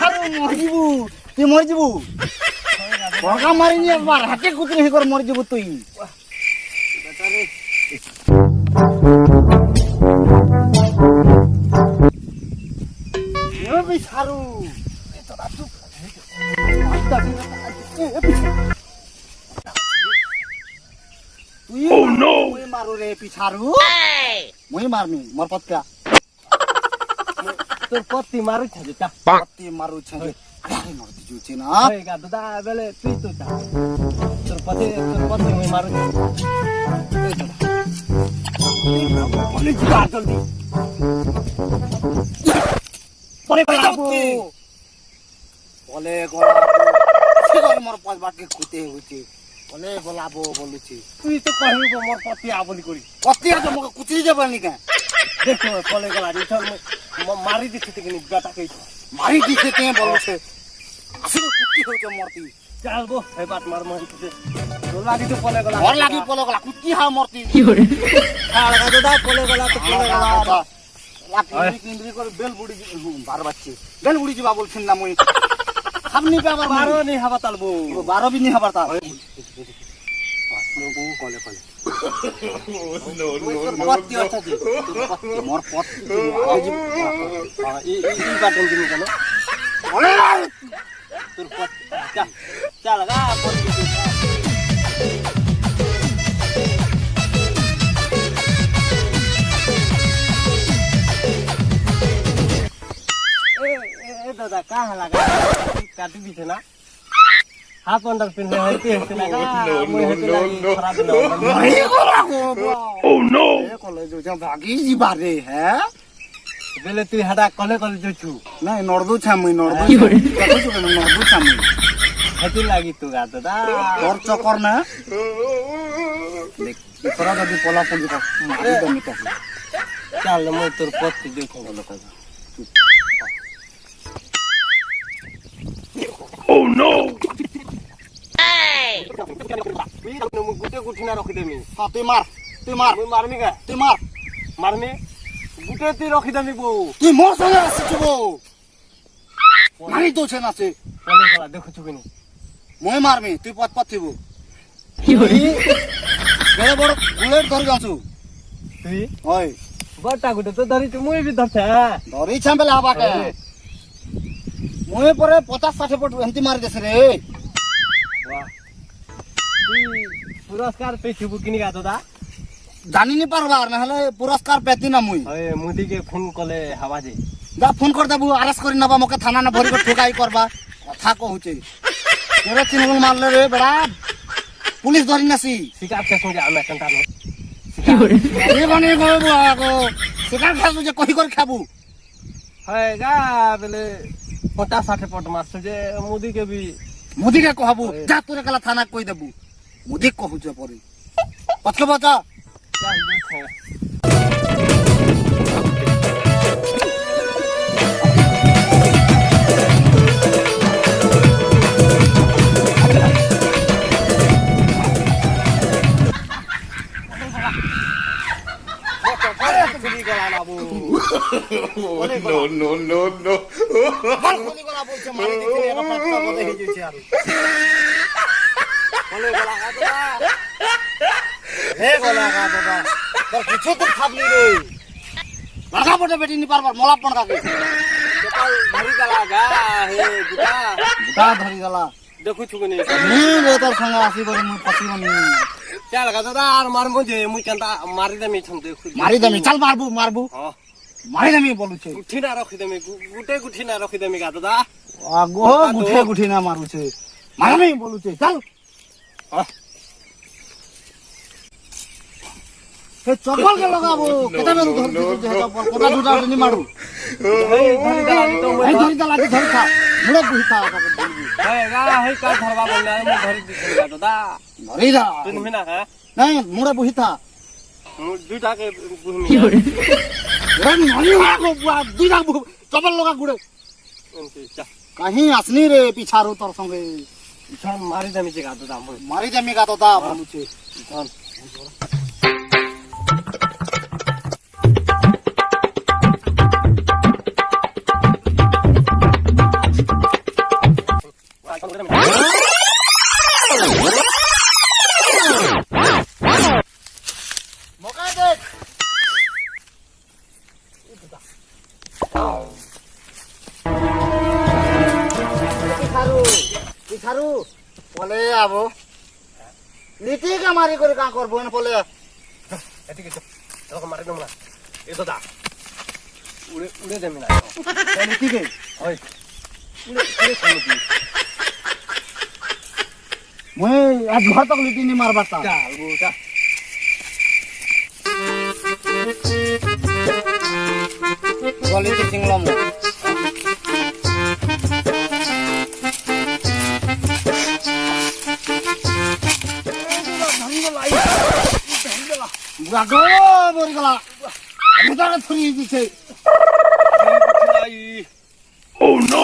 ପିଛାରୁ ମରିଯିବୁ তুই মরিଯିবু বগা মারিনি একবার হাতে কুতরি হে কর মরিଯିবু তুই বেটারে এ পিছারু এ তো রাতু তুই ও নো মুই মারু রে পিছারু মুই মারমি মোর পতকা তোর পত্তি মারু ছাজে তা পত্তি মারু ছাজে আরে মর দিজুছে না এই গা দাদা বেলে তুই তো তা তোর পত্তি মুই মারু এই দাদা বলে যা জলদি পরে গলাবো বলে সে করে মোর পাঁচ বাটকে খুতে হইছে বলে গলাবো বলুছি তুই তো কহিব মোর পত্তি আবলি করি পত্তি আজ মকে কুচি যাবানি কা দেখো বলে গলা দিছল মারি দিছে কিনি বেটা কই মারি দিছে তে বলছে আসলে কুত্তি হইছে মরতি চালবো এই বাত মার মারিছে তোর লাগি তো পলে গলা কুত্তি হা মরতি কি করে আর দাদা পলে গলা তো পলে গলা লাকি কিন্দ্রি করে বেল বুড়ি বার বাচ্চি বেল বুড়ি যাবা বলছিন না মই আপনি পে আবার 12 নি হাবা তালবো 12 বি নি হাবা তাল মগু কলে নো পত্তি আছে দি মোর পত্তি এই বাটন দিনি কেন তোর পত্তি চল গা পত্তি ए दादा कहाँ लगा काटी भी थे ना हाफ अंडर पिन में हेल्थी हेल्थी लगा नो नहीं करा को ओह नो ये कॉलेज जो भागी जी बारे है बेले तू हटा कॉलेज जो छु नहीं नर्दू छा मुई नर्दू छु नर्दू छा मुई हेती लागी तू गा दादा और चक्कर ना देख इतरा जदी पोला पंजी का मारी दमी तो चल मैं तोर पत्ती देखो बोलो का Oh no! Hey! Mu gute gutina rakhi demi. Ha tuy mar. Mui marmi ka. Tuy mar. Marmi. Gute tuy rakhi demi bo. Tuy mor sange asichu bo. Mari to chena se. Pole gala dekhu chubini. Mui marmi tuy pat thibu. Ki hori? Bere bor bullet dhar gachu. Tuy? Oi. Bata gute to dhari tu mui bi dharcha. Dhari chambele haba ka. मुझे पर 50-60 foot एंती मार देस रे वाह तू पुरस्कार पे छिबु किनी गा दादा जानि नि परबार न हले पुरस्कार पेती ना मुई ए मुदी के फोन कले हवा जे जा फोन कर देबु अरेस्ट करि नबा मके थाना ना भरी को ठोकाई करबा कथा कहूचे तेरे चिनगुल मारले रे बड़ा पुलिस धरि नसी शिकार के संगे आमे कंटा नो ये बने गो आगो शिकार खासु जे कहि कर खाबू है गा बेले 50-60 फुट मारछ जे मोदी के कहबू जा तोरे कला थाना कोई देबू मोदी कहू जे परी पछके बचा जा देखो No. Boli gala bolche mari dekhi era patta bode he jeche aru. Boli gala ga dada. He gala ga dada. Tar kichu to khabli re. Laga bote beti ni parbar mola pon ka ke. Total dhari gala ga he buta dhari gala. Dekhu chugni. Ni re tar sanga asi bari mu pati mani. Chal ga dada ar mar mo je mu kanta mari demi cham dekhu. Mari demi chal marbu. Ha. मारी दमी बोलु छे गुठी ना रखि दमी गुटे गुठी ना रखि दमी गा दादा आगो गुठी ना मारु छे मारमी बोलु छे चल के चप्पल के लगाबो केता बेरु धर छे चप्पल कोटा दुटा नि मारु हे धरि दला धरि खा मुड़े गुहिता हे गा हे का धरबा बोलले मु धरि दिखे गा दादा धरि दा तुम मिना है नहीं मुड़े बुहिता दुटा के गुहमी रन मनी को दुटा चप्पल लगा गुड़े कहीं असनी रे पिछारू तोर संगे इछन मारी दमी जे गातो दा मारी दमी गातो दा बोलु छे इछन ছাড়ু বলে আবো লিটি কা মারি করে কা করবো না বলে এদিকে তো এরকম মারি দেবো না এ দাদা উড়ে উড়ে যাবি না লিটি কে ওই উড়ে উড়ে চলো মই আজ ঘর তক লিটি নি মারবা তা চাল গোটা গলিতে সিংলাম বুড়াগো মরে গেলা মুদারে থুরি দিছে ও নো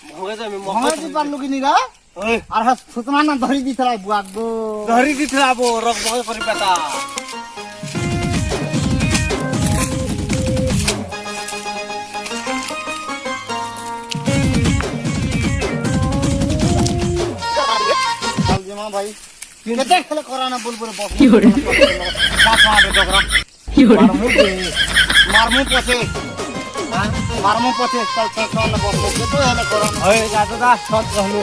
মগে যাবি মগে দি পারলু কি নিরা ওই আর হাস সুতনা না ধরি দিছলা বুড়াগো ধরি দিতে আবো রক বগে করি পেটা চল জমা ভাই কেতে খেলে করা না বল বলে বস কি হরে কাকা দে ডগরা কি হরে মারমু পছে মারমু পছে চল চল চল না বস কেতে হেলে করা না ওই দাদা সত কহলু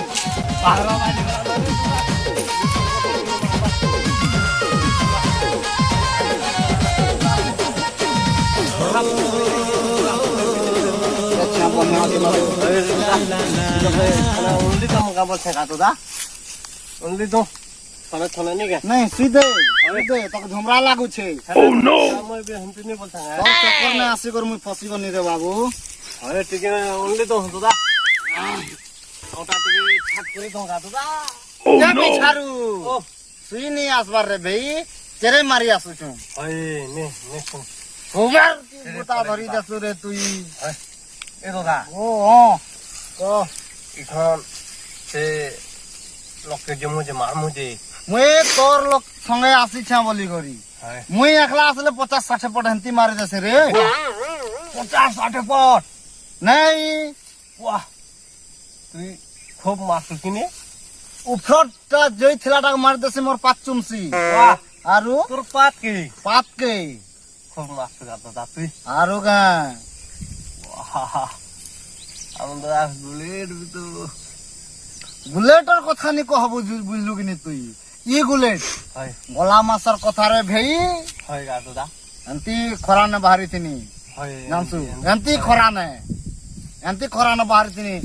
পাহরা বাজি আচ্ছা বন্ধ আছে उल्ली का मुका बोल छका तो दा उल्ली तो तने तने नहीं के नहीं सीधे सीधे तक झुमरा लागू छे ओ नो मैं भी हम नहीं बोलता है तो चक्कर में आसी कर मुई फसी बनी रे बाबू अरे ठीक है उल्ली तो तो दा ओटा टिके छाट करे तो का तो दा जा पिछारू ओ सुई नहीं आसबार रे भाई तेरे मारी आसु छु ओए ने ने सुन ओवर बता धरी दसु रे तुई ए तो दा ओ हां तो इखन से लोके जे मुझे मार मुझे मुई तोर लोग संगे आसी छा बोली करी हाय मुई एकला असले 50 60 पट हंती मारी दसे रे 50 60 पट नहीं वाह তুই খুব মাসু কিনে उफरटा जई थिलाटा मार दसे मोर पाचुमसी वाह आरु তোর পাত কি पात के খুব মাসু গাতো দা তুই आरु गा আমরা বুলেট তো बुलेटर कथा नि कहबो बुझलु कि नि तुई ई बुलेट হয় गोला मासर कथा रे भेई হয় গাতো দা एंती खरा ने बाहरी थिनी হয় जानसु एंती खरा ने बाहरी थिनी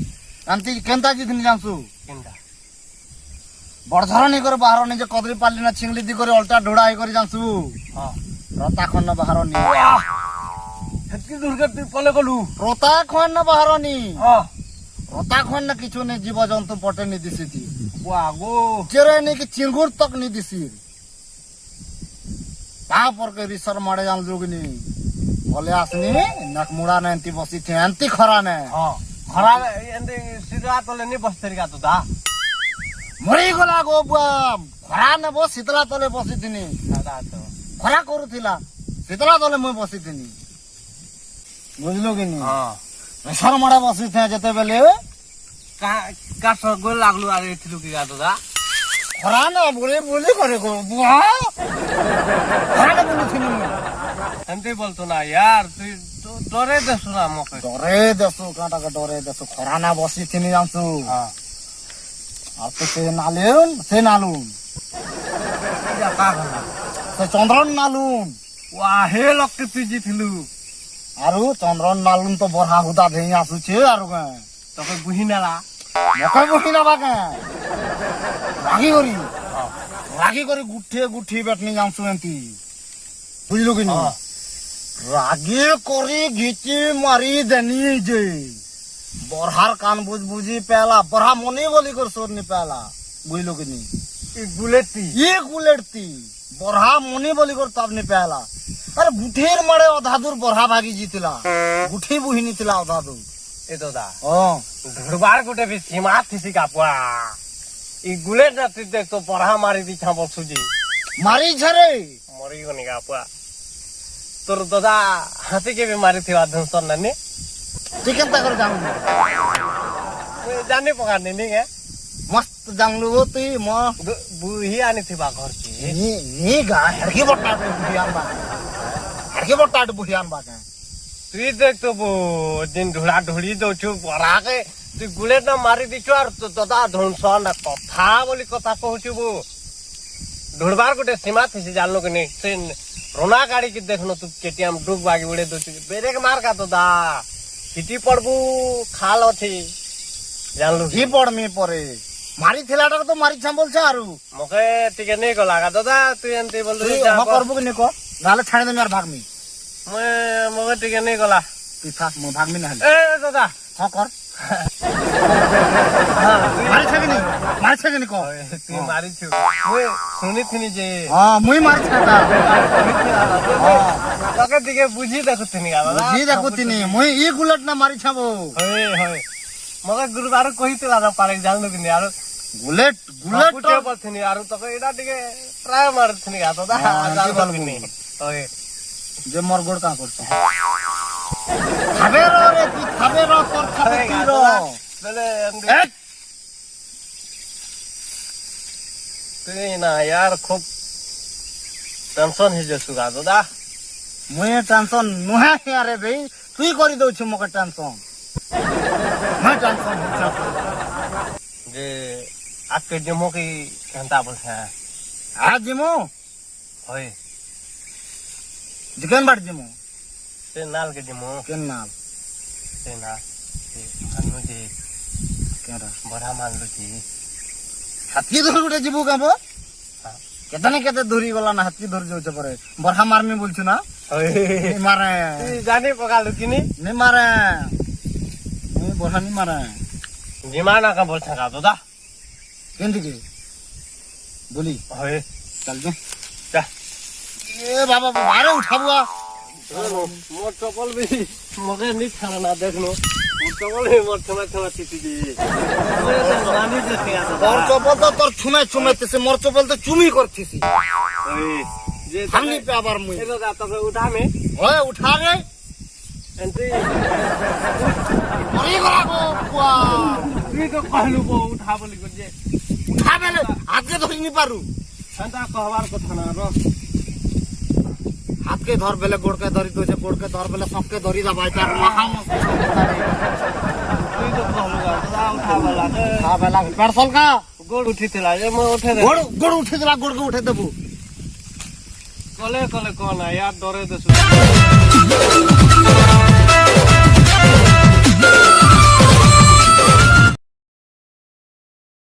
एंती केंता जी थिनी जानसु কেনটা बड़धरनी कर बाहर नि जे कदरी पाली ना छिंगली दी करे उल्टा ढोड़ाई करे जानसु হ্যাঁ रोता खन न बाहर नि হেতকি দুর্গা তুই কলে গলু रोता खन न बाहर नि হ্যাঁ रोता खन न किछु ने जीव जंतु पटे नि दिसी थी বাগো चेरे नि कि चिंगुर तक नि दिसी ता पर के रिसर मारे जान जोगनी बोले आसनी नकमुड़ा ने एंती बसी थे एंती खरा ने হ্যাঁ খরা এন্তে সিধা তলে নি বসতেরি গাতো দা मरी गला गो बुआ खरा ने बस शीतला तले बसी थिनी দাদা তো खरा करूथिला शीतला तले मैं बसी थिनी बुझलो कि नहीं হ্যাঁ रिसर मारे बसी थे जते बेले কা কাছ গোল লাগলু আর এথিলু কি গাতো দা खरा ने बोले बोले करे को बुआ खरा ने बोली थिनी এমতি বলতো না यार তুই ডরে দেছু না মকে डरे दसो काटा का डरे दसो खरा ना बसी थिनी जानसु হ্যাঁ আর তো সে নালুন যা কা গলা সে চন্দ্রন নালুন ওয়া হে লক্কে তুই জিথিলু আরু চন্দ্রন নালুন তো বড়া হুদা ধেই আসুছে আরু কে তোকে বুহিনালা মকে বহি না বাকে রাগি করি গুঠে বেটনি যামছু এন্তি বুঝলু কি না রাগি করি ঘিচি মারি দেনি যে বড়হার কান বুঝি পেলা বড়হা মনি গলি কর সোর নি পেলা বুঝলু কি নি এই বুলেটটি ये गुलेटती बरहा मुनि बोली कर तब नहीं पहला अरे गुठेर मरे अधादुर बरहा भागी जीतला गुठी बुहिनी तिला अधादुर এ তো দা ओ ধরবার গোটে বি সীমা থিসি কাপুয়া এই বুলেট না তুই দেখ তো পড়া মারি দিছা বলছুজি मारी झरे মরি গনি কাপুয়া তোর দাদা হাতিকে বি মারি থিবা ধনসন নানি चिकन तकर जाऊं জানি পকার নি গে मस्त जांगलु होती म বুহি আনি থিবা ঘর কি ये गा हरकी बट्टा बुहियान बा हरकी बट्टा बुहियान बा के তুই দেখ তো দিন ঢোড়া ঢোড়ি দৌছু পড়াকে তুই গুলেটা মারি দিছু আর দাদা ধনসন কথা বলি কথা কହୁଛୁ ढूंढबार गोटे सीमा थी जानलो कि नहीं से रोना गाड़ी की देखनो तू केटीएम डुब बागी उड़े दो ब्रेक मार का तो दा हिटी पड़बू खाल अच्छी जानलु হি পড়মি পরে মারি থিলাটা তো মারি ছাম বলছ আরু मके टिके नहीं को लागा दादा तू एंती बोल তুই হ করবো কি নিকো নালে ছাড়ে দেমি আর ভাগমি मैं मके टिके नहीं कोला তুই থাক মো ভাগমি না হলে ए दादा হ কর মারিছে কি নি মারিছে কি নি কো तू मारी छु मैं सुनी थी जे হ্যাঁ মুই মারিছে না तके टिके बुझी देखुतनी दादा জি দেখুতিনি মুই ই গুলট না মারি ছাবো होय होय मके गुरुबार कहितला ना पारे जानलु कि नहीं आरो গুলেট গুলেট गुटे बोलथनी आरो तके एडा टिके ट्राई मारथनी गा दादा जानलु कि नहीं होय যে মোর গোড় কা করছ খাবে রে তুই খাবে র তোর খাবে তুই র बोले এ तुई ना यार खूब टेंशन ही जसु गा दादा মুই টেনশন নুহে আরে ভাই তুই করি দউছ মকে টেনশন না টেনশন जे आपके डेमो की घंटा बोल है আ জিমু होय জিকেন বাড় জিমু ते नाल के डेमो কেন না ते ना ते मानु जे কেরা बड़ा मान लो जी হাতি ধরে উঠে জিবু কাবো কেতনে কেতে ধরি গলা না হাতি ধরে যাচ্ছে পরে বরহা মারমি বলছু না होय নি মারে तू जाने पका लुकिनी নি মারে নি বরহা নি মারে जिमाना का बोल सका दादा কেন দিকে বলি होय চল যা जा এ বাবা বারে উঠাবো मोर चपल भी मगे नहीं खाना ना देखनो मोर चपल भी मोर छमा छमा थी जी मोर तो नानी जैसे आ তোর চপল তো তোর ছুমে ছুমেতেছে মোর চপল তো চুমি করছিস होय जे সামনে পে আবার মুই ए दादा तके उठा में ওই উঠা রে एंटी মরি গলা গো কুয়া তুই তো कहलु বো উঠা বলি কো যে উঠা বেলে হাতে ধরি নি পারু এন্টা कहवार কথা না র হাতকে ধর বেলে গোড়কে ধরি তোছে গোড়কে ধর বেলে সবকে ধরি দা ভাই তার মহা তুই তো कहलु দাদা উঠা বলা খা বেলা পারসল কা গোড় উঠিতলা যে মই উঠে দে গোড় গোড় উঠে দিলা গোড়কে উঠে দেবো কলে কলে কোন यार ডরে দেছু